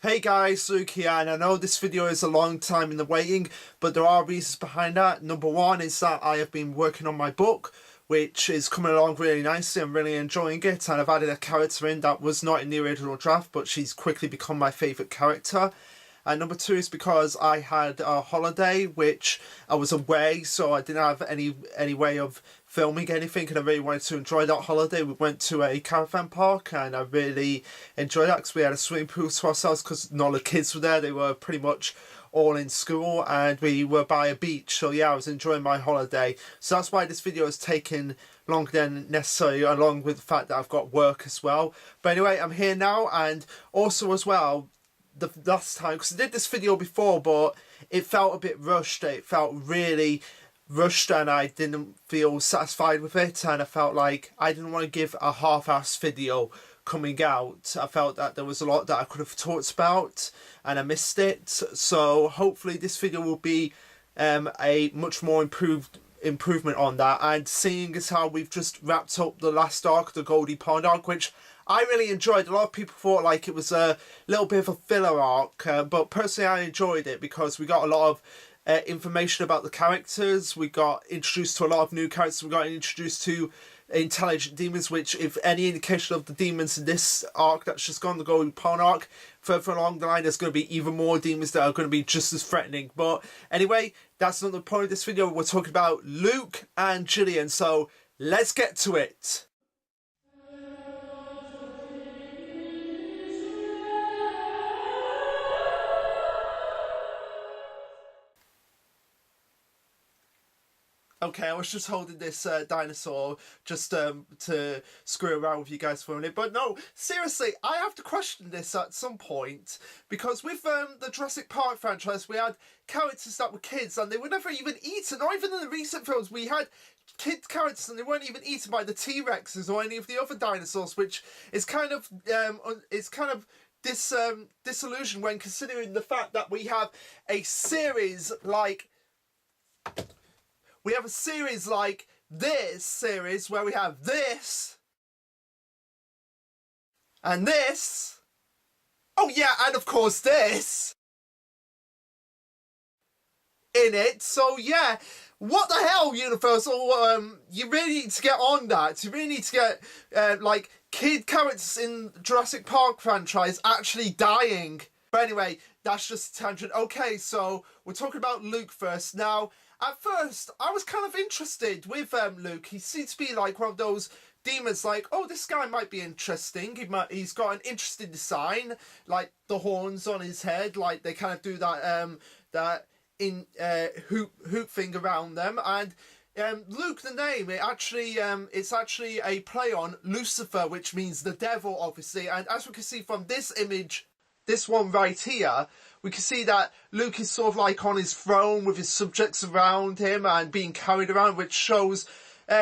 Hey guys, Luke here, and I know this video is a long time in the waiting, but there are reasons behind that. Number one is that I have been working on my book, which is coming along really nicely. I'm really enjoying it, and I've added a character in that was not in the original draft, but she's quickly become my favourite character. And number two is because I had a holiday, which I was away, so I didn't have any way of filming anything, and I really wanted to enjoy that holiday. We went to a caravan park, and I really enjoyed that because we had a swimming pool to ourselves because none of the kids were there. They were pretty much all in school, and we were by a beach. So yeah, I was enjoying my holiday. So that's why this video is taking longer than necessary, along with the fact that I've got work as well. But anyway, I'm here now, and also as well, the last time, because I did this video before, but it felt a bit rushed. It felt really rushed, and I didn't feel satisfied with it, and I felt like I didn't want to give a half-assed video coming out. I felt that there was a lot that I could have talked about, and I missed it. So hopefully this video will be a much more improvement on that. And seeing as how we've just wrapped up the last arc, the Goldie Pond arc, which I really enjoyed. A lot of people thought like it was a little bit of a filler arc, but personally I enjoyed it because we got a lot of information about the characters. We got introduced to a lot of new characters. We got introduced to intelligent demons, which, if any indication of the demons in this arc that's just gone, the Golden Pond arc, further along the line there's going to be even more demons that are going to be just as threatening. But anyway, that's not the point of this video. We're talking about Luke and Gillian, so let's get to it. Okay, I was just holding this dinosaur just to screw around with you guys for a minute. But no, seriously, I have to question this at some point. Because with the Jurassic Park franchise, we had characters that were kids and they were never even eaten. Or even in the recent films, we had kid characters and they weren't even eaten by the T-Rexes or any of the other dinosaurs, which is kind of disillusion when considering the fact that we have a series like... We have a series like this series where we have this and this. Oh yeah, and of course this in it. So yeah, what the hell, Universal? You really need to get on that. You really need to get like kid characters in Jurassic Park franchise actually dying. But anyway, that's just a tangent. Okay, so we're talking about Luke first. Now, at first, I was kind of interested with Luke. He seems to be like one of those demons, like, oh, this guy might be interesting. He's got an interesting design, like the horns on his head, like they kind of do that hoop thing around them. And Luke, the name, it's actually a play on Lucifer, which means the devil, obviously. And as we can see from this image, this one right here, we can see that Luke is sort of like on his throne with his subjects around him and being carried around, which shows,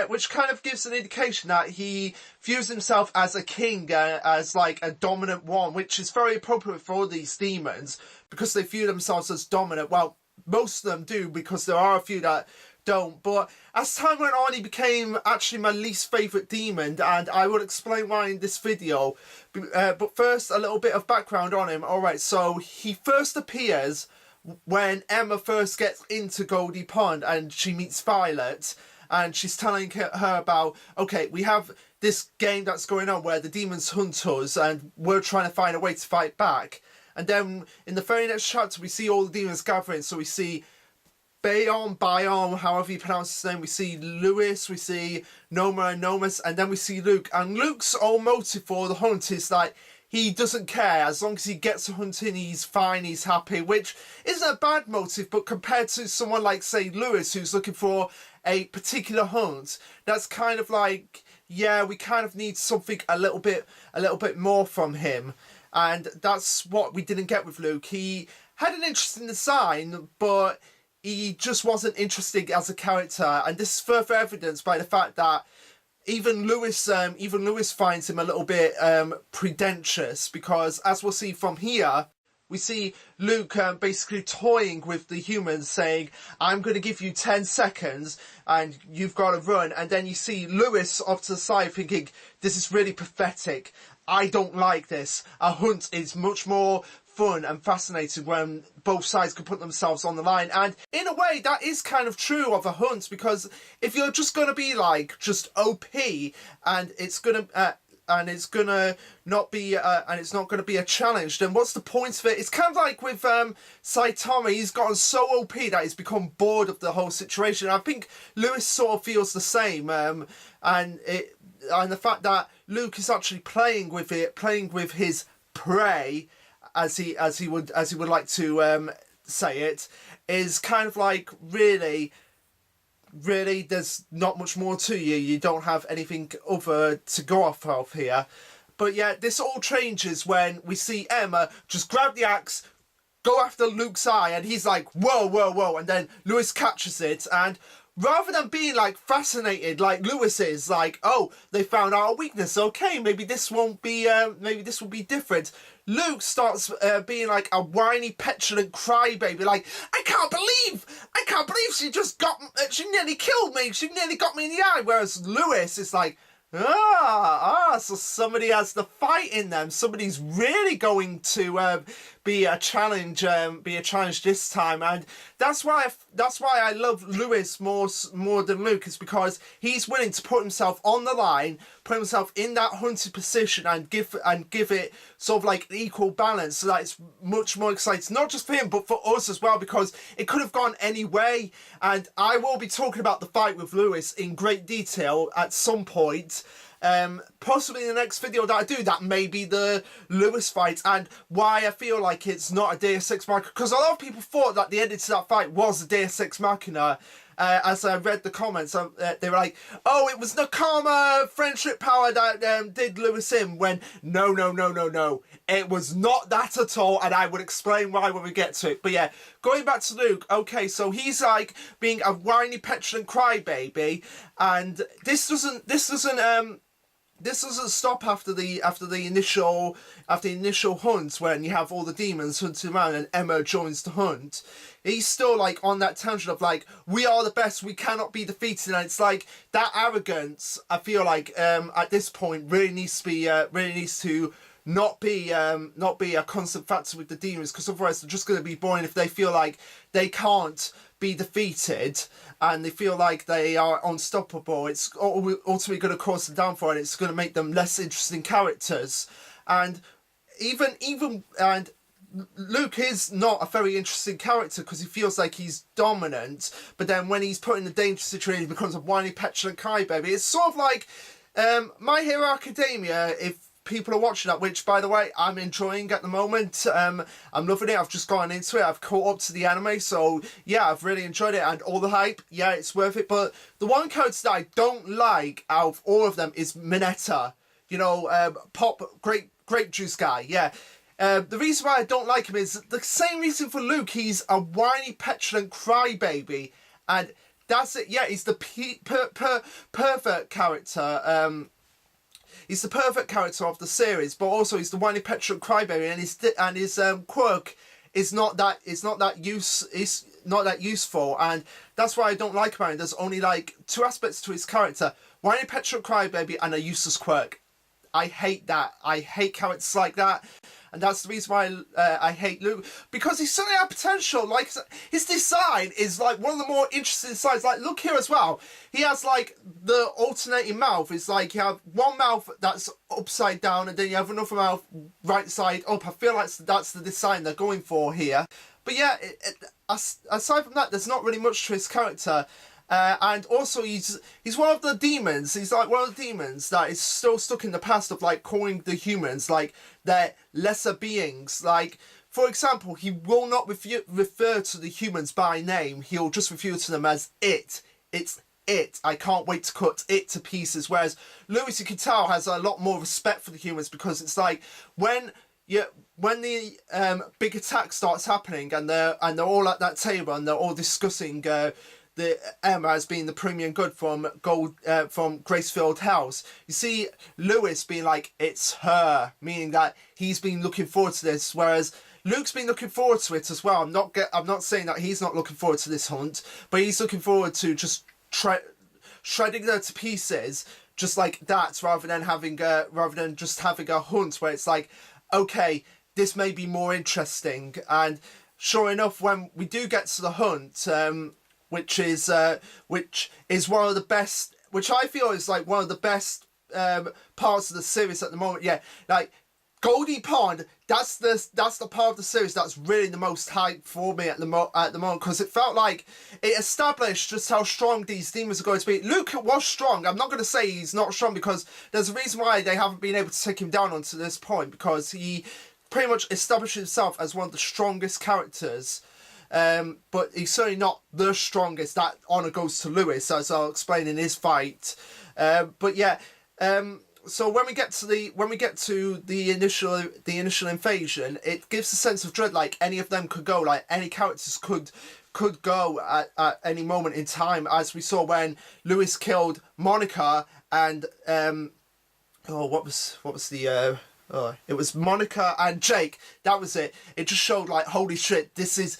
which kind of gives an indication that he views himself as a king, as like a dominant one, which is very appropriate for all these demons because they view themselves as dominant. Well, most of them do, because there are a few that don't. But as time went on, he became actually my least favourite demon, and I will explain why in this video. But first, a little bit of background on him. Alright, so he first appears when Emma first gets into Goldie Pond and she meets Violet, and she's telling her about, okay, we have this game that's going on where the demons hunt us and we're trying to find a way to fight back. And then in the very next chapter we see all the demons gathering. So we see Bion, however you pronounce his name, we see Luce, we see Noma and Nomus, and then we see Luke. And Luke's whole motive for the hunt is like, he doesn't care. As long as he gets a hunt in, he's fine, he's happy, which isn't a bad motive, but compared to someone like, say, Luce, who's looking for a particular hunt, that's kind of like, yeah, we kind of need something a little bit more from him. And that's what we didn't get with Luke. He had an interesting design, but he just wasn't interesting as a character, and this is further evidenced by the fact that even Luce finds him a little bit pretentious, because as we'll see from here, we see Luke basically toying with the humans, saying, I'm going to give you 10 seconds and you've got to run. And then you see Luce off to the side thinking, this is really pathetic. I don't like this. A hunt is much more fun and fascinating when both sides can put themselves on the line. And in a way, that is kind of true of a hunt, because if you're just going to be like just OP and it's going to not be and it's not going to be a challenge, then what's the point of it? It's kind of like with Saitama. He's gotten so OP that he's become bored of the whole situation. I think Luce sort of feels the same, and the fact that Luke is actually playing with his prey, as he would like to say it, is kind of like really there's not much more to you. You don't have anything other to go off of here. But yeah, this all changes when we see Emma just grab the axe, go after Luke's eye, and he's like, whoa, whoa, whoa, and then Luce catches it, and rather than being like fascinated like Luce is, like, oh, they found our weakness, okay, maybe this won't be maybe this will be different, Luke starts being like a whiny, petulant crybaby, like, I can't believe she nearly killed me, she nearly got me in the eye. Whereas Luce is like, so somebody has the fight in them. Somebody's really going to be a challenge this time, and that's why I love Luce more than Luke, is because he's willing to put himself on the line, put himself in that hunted position, and give it sort of like an equal balance, so that it's much more exciting, not just for him but for us as well, because it could have gone any way. And I will be talking about the fight with Luce in great detail at some point. Possibly in the next video that I do, that may be the Luce fight, and why I feel like it's not a Deus Ex Machina, because a lot of people thought that the ending to that fight was a Deus Ex Machina. As I read the comments, they were like, oh, it was Nakama friendship power that did Luce in, when no, it was not that at all, and I will explain why when we get to it. But yeah, going back to Luke, okay, so he's like being a whiny, petulant crybaby, and this doesn't stop after the initial hunt, when you have all the demons hunting around and Emma joins the hunt. He's still like on that tangent of like, we are the best, we cannot be defeated, and it's like that arrogance, I feel like at this point really needs to not be a constant factor with the demons, because otherwise they're just going to be boring if they feel like they can't be defeated and they feel like they are unstoppable. It's ultimately going to cause them downfall, and it's going to make them less interesting characters. And and Luke is not a very interesting character because he feels like he's dominant, but then when he's put in a dangerous situation, he becomes a whiny, petulant crybaby. It's sort of like My Hero Academia, if people are watching that, which by the way I'm enjoying at the moment. I'm loving it. I've just gotten into it. I've caught up to the anime, so yeah, I've really enjoyed it, and all the hype, yeah, it's worth it. But the one character that I don't like out of all of them is Mineta. You know, Pop grape juice guy, yeah. The reason why I don't like him is the same reason for Luke. He's a whiny, petulant crybaby, and that's it. Yeah, he's the perfect character. He's the perfect character of the series, but also he's the whiny, petulant crybaby, and his quirk is not that useful, and that's why I don't like him. There's only like two aspects to his character: whiny, petulant crybaby, and a useless quirk. I hate that. I hate characters like that. And that's the reason why I hate Luke, because he's certainly had potential. Like, his design is like one of the more interesting designs. Like, look here as well. He has like the alternating mouth. It's like you have one mouth that's upside down, and then you have another mouth right side up. I feel like that's the design they're going for here. But yeah, aside from that, there's not really much to his character. And also he's one of the demons. He's like one of the demons that is still stuck in the past of like calling the humans like they're lesser beings. Like, for example, he will not refer to the humans by name. He'll just refer to them as it. It's it. I can't wait to cut it to pieces. Whereas Luce, you can tell, has a lot more respect for the humans, because it's like when the big attack starts happening and they're all at that table and they're all discussing the Emma as being the premium good from Gracefield House. You see Luce being like, it's her, meaning that he's been looking forward to this, whereas Luke's been looking forward to it as well. I'm not saying that he's not looking forward to this hunt, but he's looking forward to just shredding her to pieces just like that, rather than just having a hunt where it's like, okay, this may be more interesting. And sure enough, when we do get to the hunt, which is one of the best, which I feel is like one of the best parts of the series at the moment. Yeah, like Goldie Pond, that's the part of the series that's really the most hype for me at the moment, because it felt like it established just how strong these demons are going to be. Luke was strong. I'm not going to say he's not strong, because there's a reason why they haven't been able to take him down until this point, because he pretty much established himself as one of the strongest characters. But he's certainly not the strongest. That honor goes to Luce, as I'll explain in his fight. But yeah, so when we get to the initial invasion, it gives a sense of dread. Like any of them could go. Like any characters could go at any moment in time, as we saw when Luce killed Monica and what was the it was Monica and Jake. That was it. It just showed like, holy shit, this is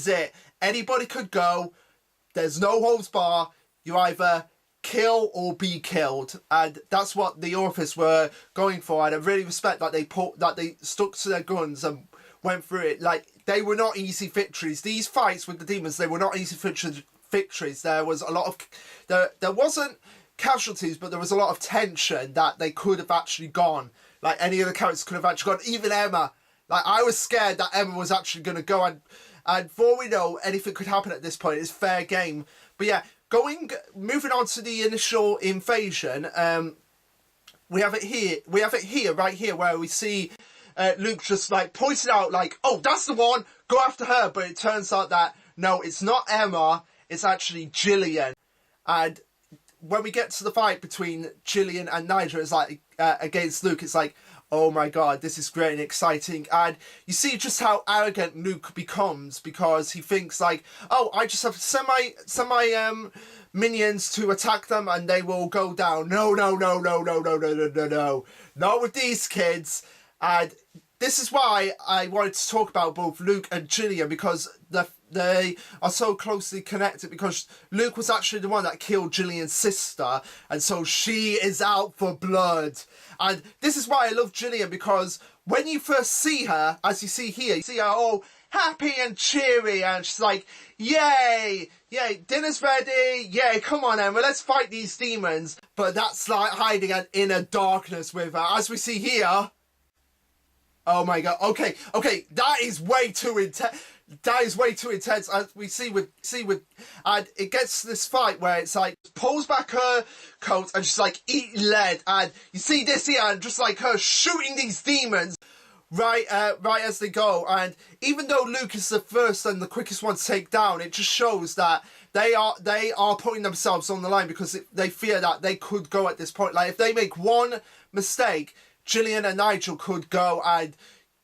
it. Anybody could go. There's no holds bar. You either kill or be killed, and that's what the authors were going for. And I really respect that they stuck to their guns and went through it. Like, they were not easy victories. These fights with the demons, they were not easy victories. There was a lot of there wasn't casualties, but there was a lot of tension that they could have actually gone. Like, any of the characters could have actually gone. Even Emma. Like, I was scared that Emma was actually going to go, and for all we know, anything could happen at this point. It's fair game. But yeah, moving on to the initial invasion, we have it here, right here, where we see Luke just like pointed out, like, oh, that's the one, go after her. But it turns out that no, it's not Emma, it's actually Gillian. And when we get to the fight between Gillian and Nigel, it's like against Luke, it's like, oh my god, this is great and exciting. And you see just how arrogant Luke becomes, because he thinks like, oh, I just have to send my minions to attack them and they will go down. No, not with these kids. And this is why I wanted to talk about both Luke and Gillian, because they are so closely connected, because Luke was actually the one that killed Gillian's sister, and so she is out for blood. And this is why I love Gillian, because when you first see her, as you see here, you see her all happy and cheery, and she's like, yay, dinner's ready, yay, come on Emma, let's fight these demons. But that's like hiding an inner darkness with her, as we see here. Oh my god, okay, that is way too intense. That is way too intense, as we see with, and it gets to this fight where it's like, pulls back her coat and she's like, eat lead, and you see this here, and just like her shooting these demons right as they go. And even though Luke is the first and the quickest one to take down, it just shows that they are putting themselves on the line, because they fear that they could go at this point. Like, if they make one mistake, Gillian and Nigel could go, and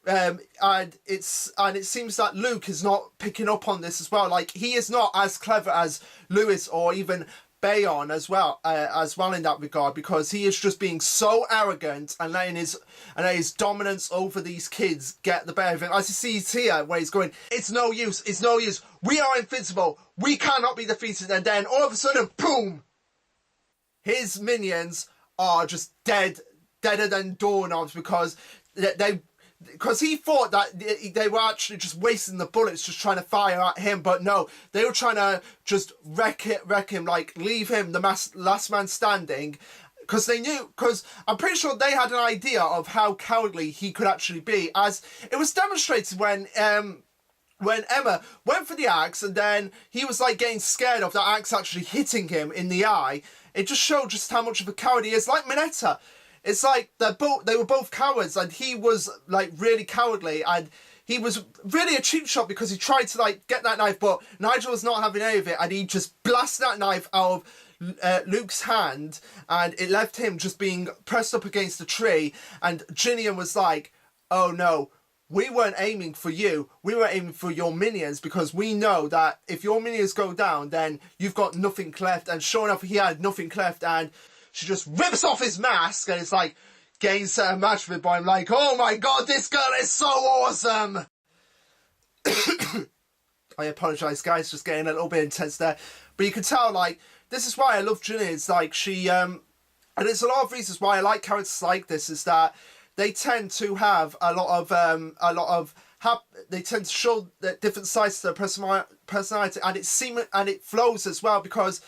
it seems that Luke is not picking up on this as well. Like, he is not as clever as Luce or even Bayon as well in that regard, because he is just being so arrogant and letting his dominance over these kids get the better of him. As you see here, where he's going, it's no use, we are invincible, we cannot be defeated. And then all of a sudden, boom, his minions are just deader than doorknobs, because he thought that they were actually just wasting the bullets, just trying to fire at him. But no, they were trying to just wreck him, like leave him the last man standing, because I'm pretty sure they had an idea of how cowardly he could actually be, as it was demonstrated when Emma went for the axe, and then he was like getting scared of that axe actually hitting him in the eye. It just showed just how much of a coward he is. Like Minetta, it's like they were both cowards, and he was like really cowardly, and he was really a cheap shot, because he tried to like get that knife, but Nigel was not having any of it, and he just blasted that knife out of Luke's hand, and it left him just being pressed up against a tree. And Gillian was like, oh no, we weren't aiming for you, we were aiming for your minions, because we know that if your minions go down, then you've got nothing left. And sure enough, he had nothing left, and she just rips off his mask, and it's like getting set a match with, but I'm like, oh my god, this girl is so awesome. I apologise guys, just getting a little bit intense there, but you can tell, like, this is why I love Gillian. It's like she and it's a lot of reasons why I like characters like this, is that they tend to have a lot of they tend to show the different sides to their personality, and it flows as well, because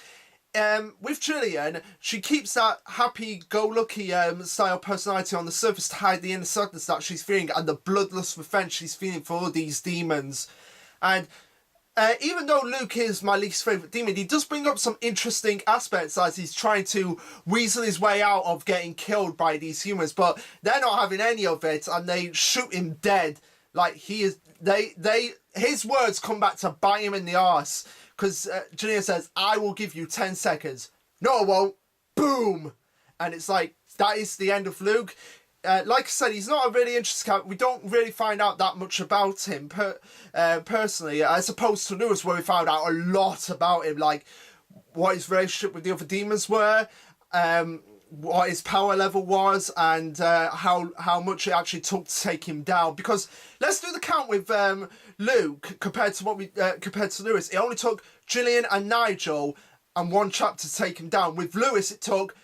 with Gillian, she keeps that happy-go-lucky style personality on the surface to hide the inner sadness that she's feeling and the bloodlust revenge she's feeling for all these demons. And even though Luke is my least favourite demon, he does bring up some interesting aspects as he's trying to weasel his way out of getting killed by these humans, but they're not having any of it, and they shoot him dead. Like, he is, his words come back to bite him in the arse, because Gillian says, "I will give you 10 seconds. No, I won't." Boom! And it's like, that is the end of Luke. Like I said, he's not a really interesting character. We don't really find out that much about him personally, as opposed to Luce, where we found out a lot about him, like what his relationship with the other demons were, what his power level was, and how much it actually took to take him down. Because let's do the count with Luke compared to Luce. It only took Gillian and Nigel and one chapter to take him down. With Luce, it took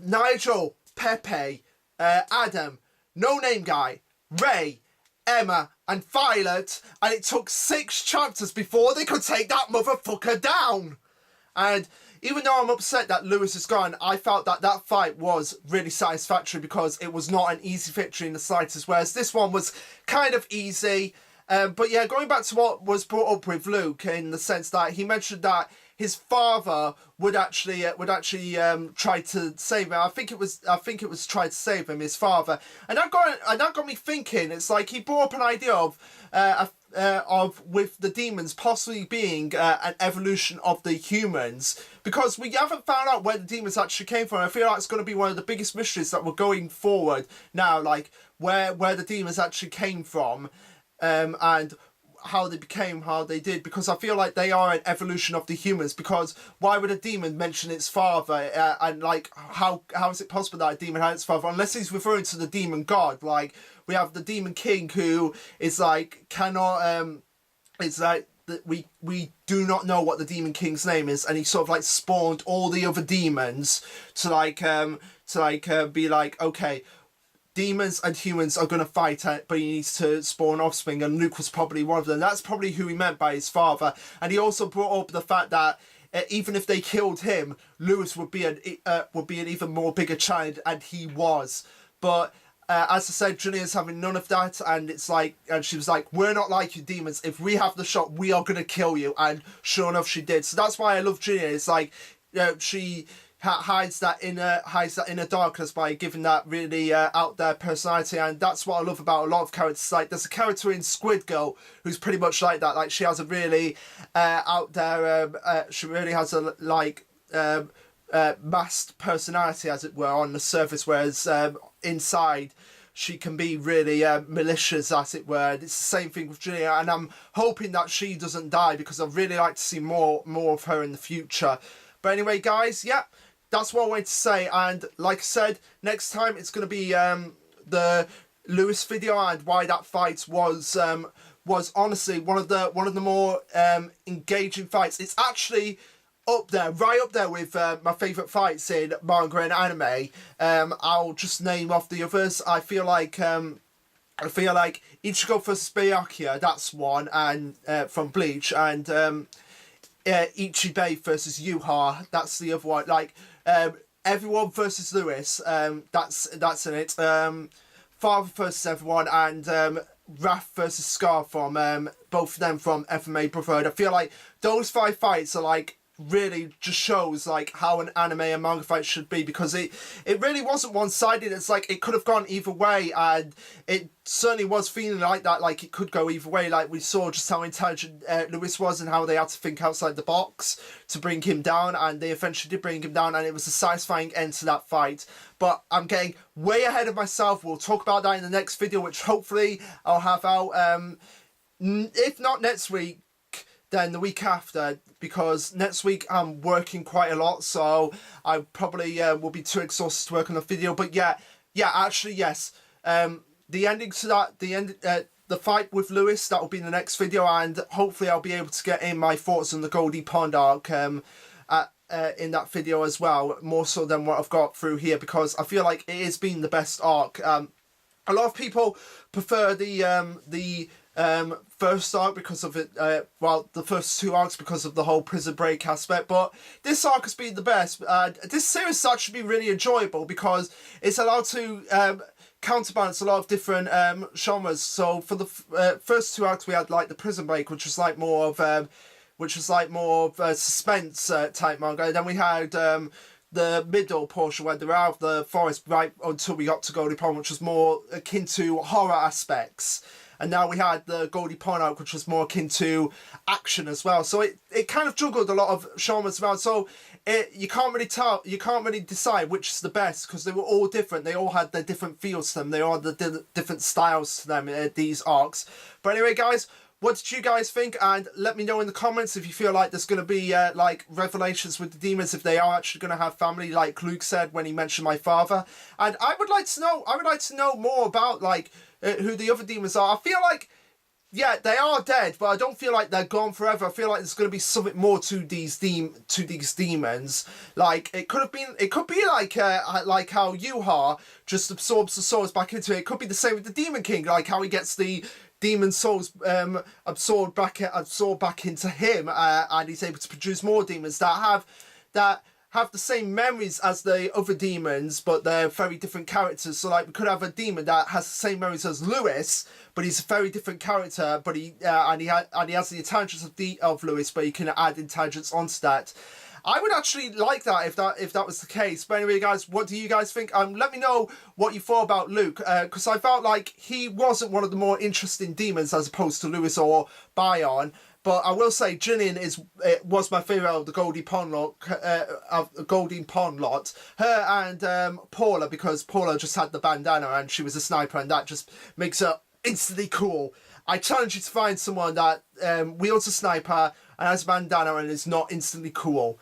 Nigel, Pepe, Adam, No Name Guy, Ray, Emma, and Violet, and it took 6 chapters before they could take that motherfucker down. And even though I'm upset that Luce is gone, I felt that that fight was really satisfactory, because it was not an easy victory in the slightest, whereas this one was kind of easy. But yeah, going back to what was brought up with Luke, in the sense that he mentioned that his father would actually try to save him. I think it was try to save him, his father, and that got me thinking. It's like he brought up an idea of with the demons possibly being an evolution of the humans, because we haven't found out where the demons actually came from. I feel like it's going to be one of the biggest mysteries that we're going forward now, like where the demons actually came from, and how they became how they did, because I feel like they are an evolution of the humans. Because why would a demon mention its father, and like how is it possible that a demon had its father, unless he's referring to the demon god? Like, we have the demon king, who is like cannot it's like we do not know what the demon king's name is, and he sort of like spawned all the other demons to be like, okay, demons and humans are going to fight, but he needs to spawn offspring, and Luke was probably one of them. That's probably who he meant by his father. And he also brought up the fact that even if they killed him, Luce would be an even more bigger child, and he was. But as I said, Gillian's having none of that, and it's like, and she was like, "We're not like you demons. If we have the shot, we are going to kill you." And sure enough, she did. So that's why I love Gillian. It's like, she hides that inner darkness by giving that really out there personality, and that's what I love about a lot of characters. Like, there's a character in Squid Girl who's pretty much like that. Like, she has a really out there, she really has a masked personality, as it were, on the surface, whereas inside she can be really malicious, as it were. And it's the same thing with Gillian, and I'm hoping that she doesn't die, because I'd really like to see more of her in the future. But anyway, guys, yeah, that's what I wanted to say. And like I said, next time it's going to be the Luce video, and why that fight was honestly one of the more engaging fights. It's actually right up there with my favourite fights in manga and anime. I'll just name off the others. I feel like Ichigo vs Byakuya, that's one, and from Bleach, and Ichibei versus Yuha, that's the other one. Like, Everyone versus Luce, that's in it. Father versus Everyone, and Wrath versus Scar, from both of them from FMA Brotherhood. I feel like those 5 fights are like really just shows like how an anime and manga fight should be, because it really wasn't one-sided. It's like it could have gone either way, and it certainly was feeling like that, like it could go either way. Like, we saw just how intelligent Luce was, and how they had to think outside the box to bring him down, and they eventually did bring him down, and it was a satisfying end to that fight. But I'm getting way ahead of myself. We'll talk about that in the next video, which hopefully I'll have out if not next week, then the week after, because next week I'm working quite a lot, so I probably will be too exhausted to work on the video. But yeah, actually, yes, the ending to that, the fight with Luce, that will be in the next video, and hopefully I'll be able to get in my thoughts on the Goldie Pond arc in that video as well, more so than what I've got through here, because I feel like it has been the best arc. A lot of people prefer the first arc because of it, well, the first two arcs because of the whole prison break aspect, but this arc has been the best. This series has actually been really enjoyable because it's allowed to counterbalance a lot of different genres. So for the first two arcs we had like the prison break, which was like more of suspense type manga, and then we had the middle portion where they were out of the forest right until we got to Goldie Pond, which was more akin to horror aspects. And now we had the Goldie Pond arc, which was more akin to action as well. So it kind of juggled a lot of genres around. So you can't really decide which is the best, because they were all different. They all had their different feels to them. They all had the different styles to them, these arcs. But anyway, guys, what did you guys think? And let me know in the comments if you feel like there's going to be like revelations with the demons, if they are actually going to have family, like Luke said when he mentioned my father. And I would like to know more about like who the other demons are. I feel like, yeah, they are dead, but I don't feel like they're gone forever. I feel like there's going to be something more to these demons. Like it could be like how Yuha just absorbs the souls back into it. It could be the same with the Demon King, like how he gets the demon souls absorbed back into him, and he's able to produce more demons that have the same memories as the other demons, but they're very different characters. So like we could have a demon that has the same memories as Luce, but he's a very different character, but he has the intelligence of Luce, but he can add intelligence onto that. I would actually like that if that was the case. But anyway, guys, what do you guys think? Let me know what you thought about Luke, because I felt like he wasn't one of the more interesting demons as opposed to Luce or Bion. But I will say Gillian was my favourite of the Goldie Pond lot, Her and Paula, because Paula just had the bandana and she was a sniper, and that just makes her instantly cool. I challenge you to find someone that wields a sniper and has a bandana and is not instantly cool.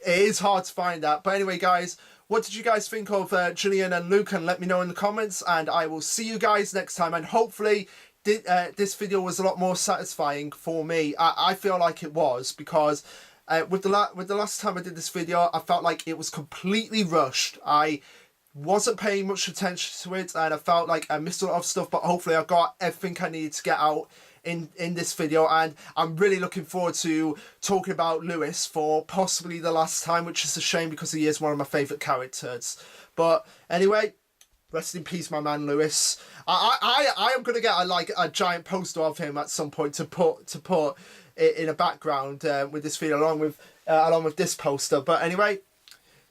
It is hard to find that. But anyway, guys, what did you guys think of Gillian and Luke? And let me know in the comments, and I will see you guys next time. And hopefully this video was a lot more satisfying for me. I feel like it was, because with the last time I did this video, I felt like it was completely rushed. I wasn't paying much attention to it, and I felt like I missed a lot of stuff, but hopefully I got everything I needed to get out in this video. And I'm really looking forward to talking about Luce for possibly the last time, which is a shame because he is one of my favourite characters. But anyway, rest in peace, my man Luce. I am gonna get a giant poster of him at some point to put in a background with this video along with this poster. But anyway,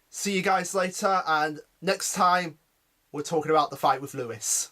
see you guys later, and next time we're talking about the fight with Luce.